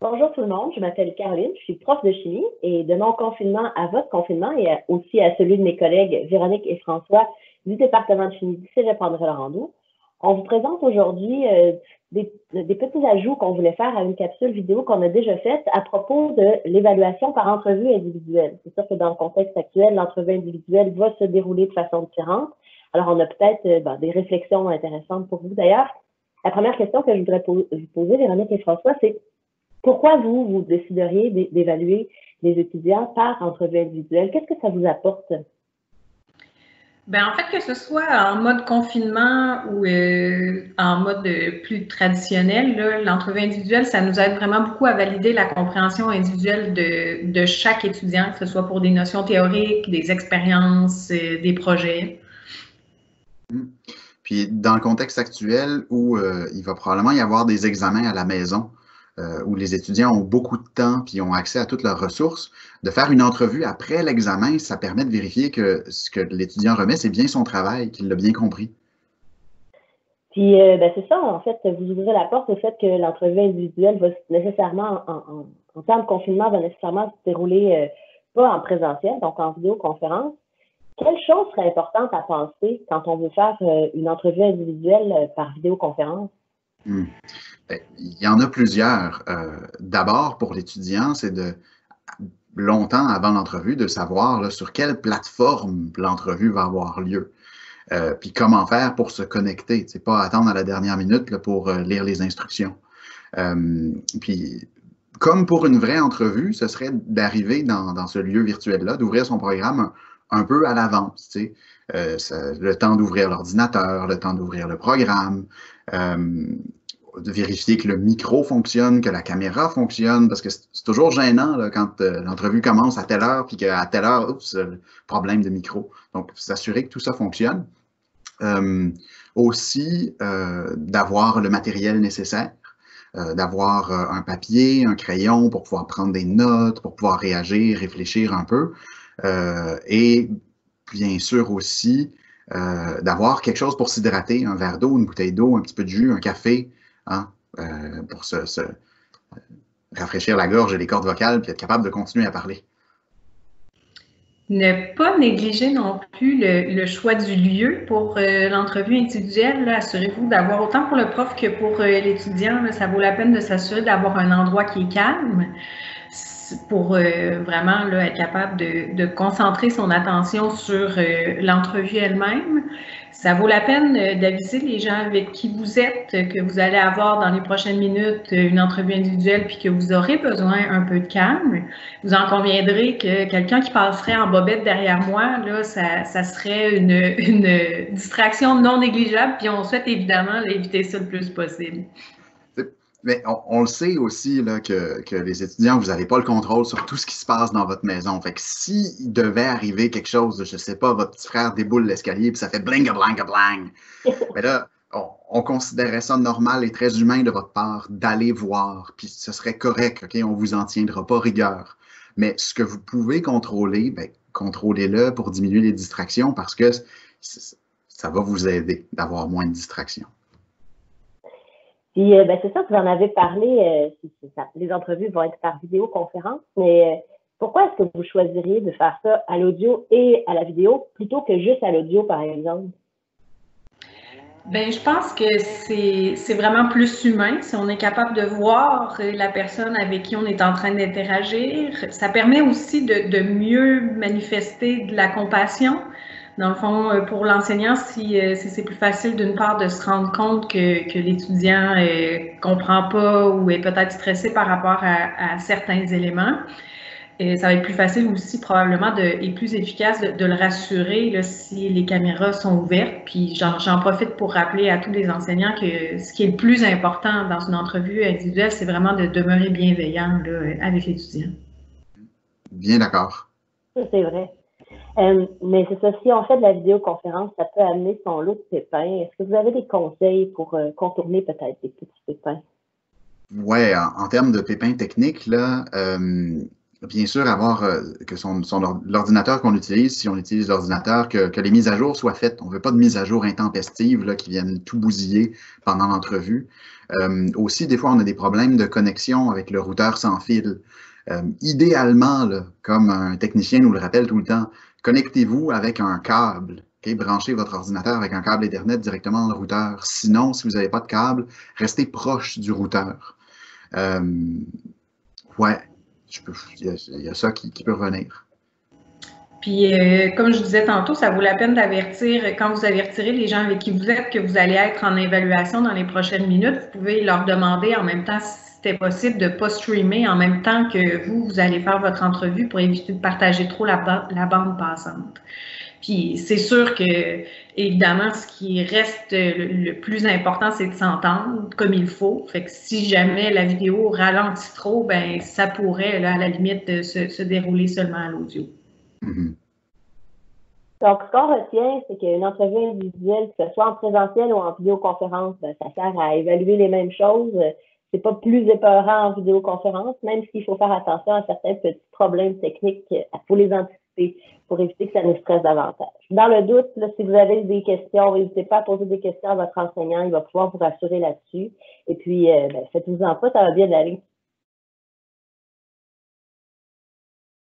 Bonjour tout le monde, je m'appelle Caroline, je suis prof de chimie et de mon confinement à votre confinement aussi à celui de mes collègues Véronique et François du département de chimie du Cégep André-Laurando, on vous présente aujourd'hui des petits ajouts qu'on voulait faire à une capsule vidéo qu'on a déjà faite à propos de l'évaluation par entrevue individuelle. C'est sûr que dans le contexte actuel, l'entrevue individuelle va se dérouler de façon différente. Alors, on a peut-être des réflexions intéressantes pour vous. D'ailleurs, la première question que je voudrais vous poser, Véronique et François, c'est pourquoi vous décideriez d'évaluer les étudiants par entrevue individuelle? Qu'est-ce que ça vous apporte? Ben, en fait, que ce soit en mode confinement ou en mode plus traditionnel, l'entrevue individuelle, ça nous aide vraiment beaucoup à valider la compréhension individuelle de chaque étudiant, que ce soit pour des notions théoriques, des expériences, des projets. Puis, dans le contexte actuel où il va probablement y avoir des examens à la maison, où les étudiants ont beaucoup de temps puis ont accès à toutes leurs ressources, de faire une entrevue après l'examen, ça permet de vérifier que ce que l'étudiant remet, c'est bien son travail, qu'il l'a bien compris. Puis, c'est ça, en fait, vous ouvrez la porte au fait que l'entrevue individuelle va nécessairement, en temps de confinement, va nécessairement se dérouler pas en présentiel, donc en vidéoconférence. Quelle chose serait importante à penser quand on veut faire une entrevue individuelle par vidéoconférence? Il y en a plusieurs. D'abord, pour l'étudiant, c'est de longtemps avant l'entrevue, de savoir là, sur quelle plateforme l'entrevue va avoir lieu. Puis comment faire pour se connecter, c'est pas attendre à la dernière minute là, pour lire les instructions. Puis, comme pour une vraie entrevue, ce serait d'arriver dans ce lieu virtuel-là, d'ouvrir son programme un peu à l'avance, tu sais. Le temps d'ouvrir l'ordinateur, le temps d'ouvrir le programme, de vérifier que le micro fonctionne, que la caméra fonctionne, parce que c'est toujours gênant là, quand l'entrevue commence à telle heure, puis qu'à telle heure, oups, problème de micro. Donc, s'assurer que tout ça fonctionne. Aussi, d'avoir le matériel nécessaire, d'avoir un papier, un crayon pour pouvoir prendre des notes, pour pouvoir réagir, réfléchir un peu. Et bien sûr aussi, d'avoir quelque chose pour s'hydrater, un verre d'eau, une bouteille d'eau, un petit peu de jus, un café, hein, pour se rafraîchir la gorge et les cordes vocales, puis être capable de continuer à parler. Ne pas négliger non plus le choix du lieu pour l'entrevue individuelle. Assurez-vous d'avoir, autant pour le prof que pour l'étudiant, ça vaut la peine de s'assurer d'avoir un endroit qui est calme pour vraiment là, être capable de concentrer son attention sur l'entrevue elle-même. Ça vaut la peine d'aviser les gens avec qui vous êtes, que vous allez avoir dans les prochaines minutes une entrevue individuelle puis que vous aurez besoin un peu de calme. Vous en conviendrez que quelqu'un qui passerait en bobette derrière moi, là, ça serait une distraction non négligeable, puis on souhaite évidemment éviter ça le plus possible. Mais on le sait aussi là, que les étudiants, vous n'avez pas le contrôle sur tout ce qui se passe dans votre maison. Fait que s'il devait arriver quelque chose, je ne sais pas, votre petit frère déboule l'escalier puis ça fait bling a blang a blang. Mais là, on considérait ça normal et très humain de votre part d'aller voir, puis ce serait correct, OK? On ne vous en tiendra pas rigueur. Mais ce que vous pouvez contrôler, ben, contrôlez-le pour diminuer les distractions parce que ça va vous aider d'avoir moins de distractions. Puis, c'est ça que vous en avez parlé, les entrevues vont être par vidéoconférence, mais pourquoi est-ce que vous choisiriez de faire ça à l'audio et à la vidéo plutôt que juste à l'audio, par exemple? Ben, je pense que c'est vraiment plus humain. Si on est capable de voir la personne avec qui on est en train d'interagir, ça permet aussi de mieux manifester de la compassion. Dans le fond, pour l'enseignant, si c'est plus facile d'une part de se rendre compte que l'étudiant comprend pas ou est peut-être stressé par rapport à certains éléments. Et ça va être plus facile aussi probablement et plus efficace de le rassurer là, si les caméras sont ouvertes. Puis j'en profite pour rappeler à tous les enseignants que ce qui est le plus important dans une entrevue individuelle, c'est vraiment de demeurer bienveillant là, avec l'étudiant. Bien d'accord. C'est vrai. Mais c'est ça, si on fait de la vidéoconférence, ça peut amener son lot de pépins. Est-ce que vous avez des conseils pour contourner peut-être des petits pépins? Ouais, en termes de pépins techniques, là, bien sûr, avoir que l'ordinateur qu'on utilise, si on utilise l'ordinateur, que les mises à jour soient faites. On ne veut pas de mises à jour intempestives là, qui viennent tout bousiller pendant l'entrevue. Aussi, des fois, on a des problèmes de connexion avec le routeur sans fil. Idéalement, là, comme un technicien nous le rappelle tout le temps, connectez-vous avec un câble. Okay? Branchez votre ordinateur avec un câble Ethernet directement dans le routeur. Sinon, si vous n'avez pas de câble, restez proche du routeur. Ouais, il y a ça qui peut revenir. Puis, comme je disais tantôt, ça vaut la peine d'avertir, quand vous avertirez les gens avec qui vous êtes que vous allez être en évaluation dans les prochaines minutes, vous pouvez leur demander en même temps si c'était possible de ne pas streamer en même temps que vous allez faire votre entrevue pour éviter de partager trop la bande passante. Puis c'est sûr que, évidemment, ce qui reste le plus important, c'est de s'entendre comme il faut. Fait que si jamais la vidéo ralentit trop, ben ça pourrait, là, à la limite, se dérouler seulement à l'audio. Mm-hmm. Donc, ce qu'on retient, c'est qu'une entrevue individuelle, que ce soit en présentiel ou en vidéoconférence, ben, ça sert à évaluer les mêmes choses. C'est pas plus épeurant en vidéoconférence, même s'il faut faire attention à certains petits problèmes techniques. Il faut les anticiper pour éviter que ça nous stresse davantage. Dans le doute, là, si vous avez des questions, n'hésitez pas à poser des questions à votre enseignant. Il va pouvoir vous rassurer là-dessus. Et puis, faites-vous-en pas, ça va bien aller.